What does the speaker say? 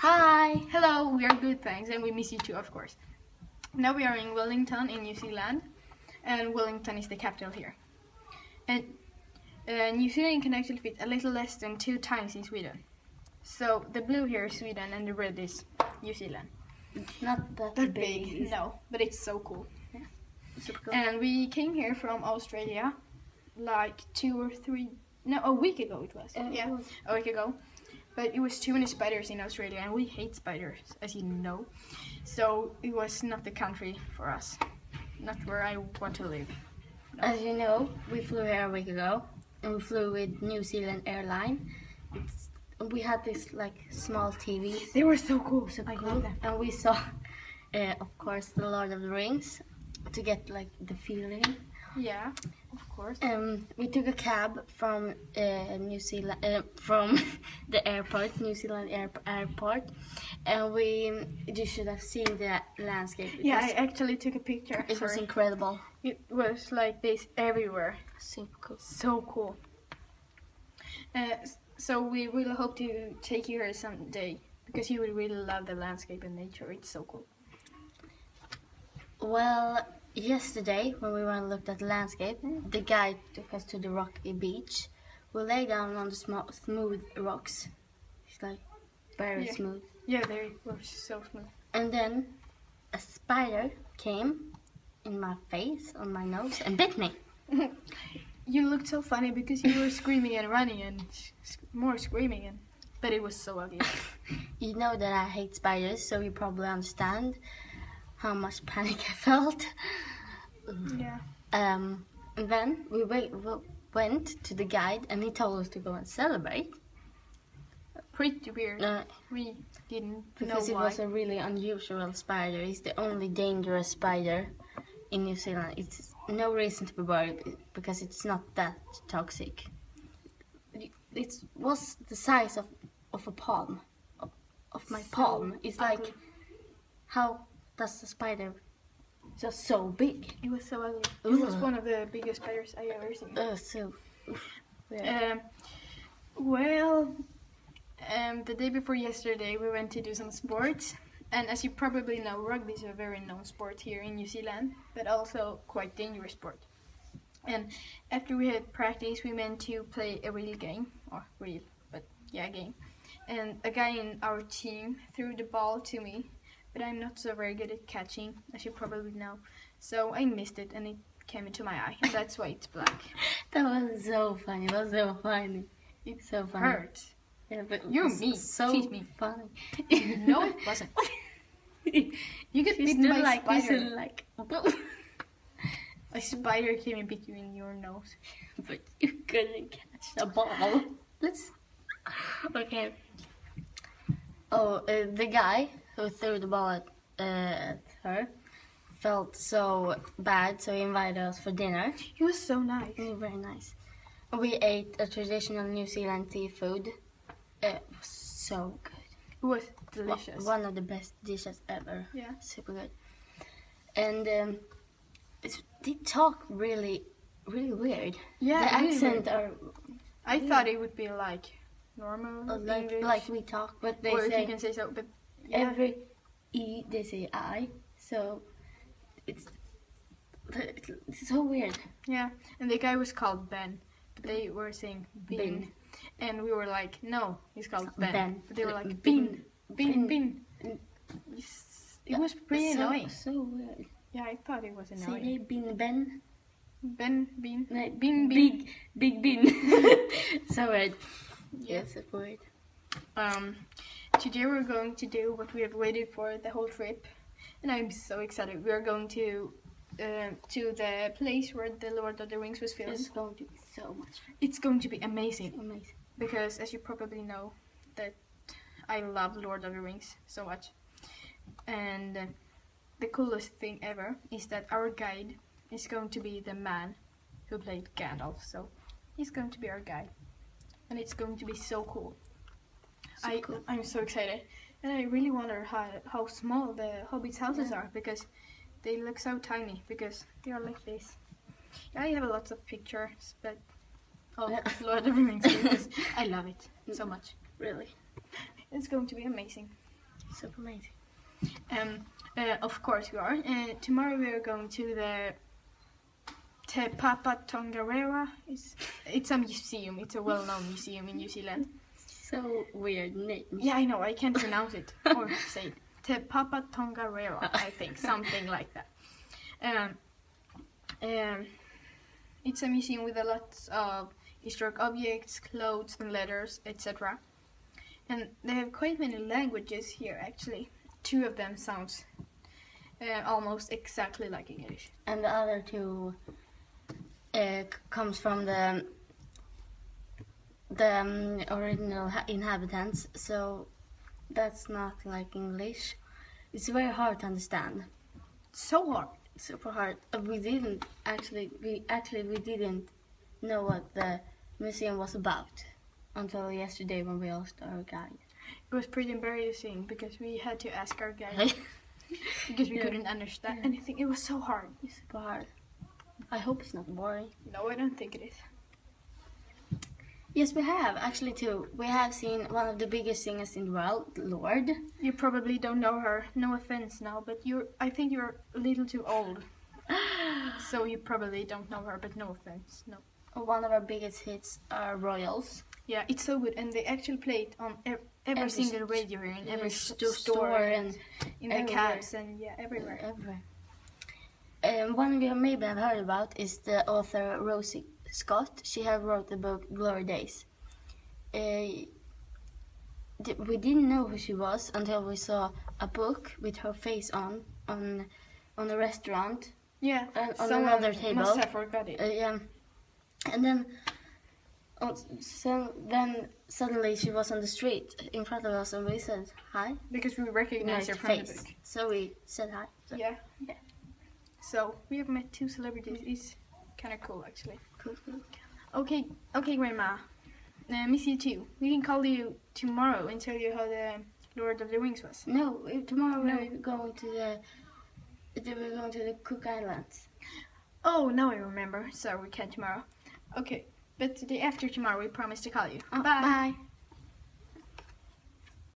Hi! Hello, we are good, thanks, and we miss you too, of course. Now we are in Wellington in New Zealand, and Wellington is the capital here. And New Zealand can actually fit a little less than 2 times in Sweden. So the blue here is Sweden and the red is New Zealand. It's not that big. No, but it's so cool. Yeah. Super cool. And we came here from Australia like a week ago it was. A week ago. But it was too many spiders in Australia, and we hate spiders, as you know. So it was not the country for us, not where I want to live. No. As you know, we flew here a week ago, and we flew with New Zealand airline. We had this like small TV. They were so cool. I love them. And we saw, of course, the Lord of the Rings to get like the feeling. Yeah, of course. We took a cab from New Zealand, from the airport, New Zealand airport, and you should have seen the landscape. Yeah, I actually took a picture. It was incredible. It was like this everywhere. Super cool. So cool. So we really hope to take you here someday, because you will really love the landscape and nature. It's so cool. Well, yesterday, when we went and looked at the landscape, the guide took us to the rocky beach. We lay down on the smooth rocks. It's like very smooth. Yeah, they were so smooth. And then a spider came in my face, on my nose, and bit me. You looked so funny because you were screaming and running and more screaming, but it was so ugly. You know that I hate spiders, so you probably understand how much panic I felt. Yeah. And then we went to the guide, and he told us to go and celebrate. Pretty weird. We didn't because know it why. was a really unusual spider. It's the only dangerous spider in New Zealand. It's no reason to be worried because it's not that toxic. It was the size of a palm, of my palm. It's ugly. like, how does the spider just so big? It was so ugly. Ugh. It was one of the biggest spiders I ever seen. So the day before yesterday we went to do some sports, and as you probably know, rugby is a very known sport here in New Zealand, but also quite dangerous sport. And after we had practice, we went to play a game. And a guy in our team threw the ball to me, but I'm not so very good at catching, as you probably know. So I missed it, and it came into my eye, and that's why it's black. That was so funny. It was so funny. It's so funny. Hurt. Yeah, but You're me. So She's me. Funny. No, it wasn't. You get bitten by a spider. Like A spider came and bit you in your nose. But you couldn't catch the ball. Okay. Oh, the guy who threw the ball at her felt so bad, so he invited us for dinner. He was so nice. He was very nice. We ate a traditional New Zealand seafood. It was so good. It was delicious. One of the best dishes ever. Yeah. Super good. And they talk really, really weird. Yeah, the really accent weird. I thought it would be like normal English. like we talk, but they or say if you can say so, but yeah. every E they say I, so it's so weird. Yeah, and the guy was called Ben, but they were saying Bin. And we were like, no, he's called Ben. But they were like, Bin. It was pretty annoying. So weird. Yeah, I thought it was annoying. Say Bin Ben. Ben, Bin. No, Bin. Big Bin. So weird. Yeah. Yes, it's weird. Today we're going to do what we have waited for the whole trip, and I'm so excited. We are going to the place where the Lord of the Rings was filmed. It's going to be so much fun. It's going to be amazing. Amazing. Because as you probably know, that I love Lord of the Rings so much. And the coolest thing ever is that our guide is going to be the man who played Gandalf. So he's going to be our guide. And it's going to be so cool. Cool. I'm so excited. And I really wonder how small the hobbits' houses are, because they look so tiny, because they are like this. Yeah, I have lots of pictures, but Lord of the Rings because I love it so much. Really. It's going to be amazing. Super amazing. Of course we are. Tomorrow we are going to the Te Papa Tongarewa. It's a museum. It's a well-known museum in New Zealand. So weird name. Yeah, I know. I can't pronounce it or say it. Te Papa Tongarewa, I think, something like that. It's a museum with a lot of historic objects, clothes and letters, etc. And they have quite many languages here, actually. 2 of them sounds almost exactly like English. And the other 2 comes from the original inhabitants, so that's not like English. It's very hard to understand. So hard. Super hard. We didn't know what the museum was about until yesterday when we asked our guide. It was pretty embarrassing because we had to ask our guide because we couldn't understand anything. It was so hard. It's super hard. I hope it's not boring. No, I don't think it is. Yes, we have actually too. We have seen one of the biggest singers in the world, Lord. You probably don't know her. No offense now, but I think you're a little too old. So you probably don't know her, but no offense, no. One of our biggest hits are Royals. Yeah, it's so good, and they actually play it on every single radio here, in every store and in the cabs and everywhere. One you maybe have heard about is the author Rosie Scott. She have wrote the book Glory Days. We didn't know who she was until we saw a book with her face on a restaurant. Yeah, on another table. Must have forgot it. Yeah, and then suddenly she was on the street in front of us, and we said hi because we recognized her from the book. So we said hi. So. Yeah. So we have met 2 celebrities. It's kind of cool, actually. Cool. Okay, Grandma. Miss you too. We can call you tomorrow and tell you how the Lord of the Rings was. No, tomorrow we're going to the Cook Islands. Oh, now I remember. So we can't tomorrow. Okay, but the day after tomorrow we promise to call you. Oh, Bye. Bye.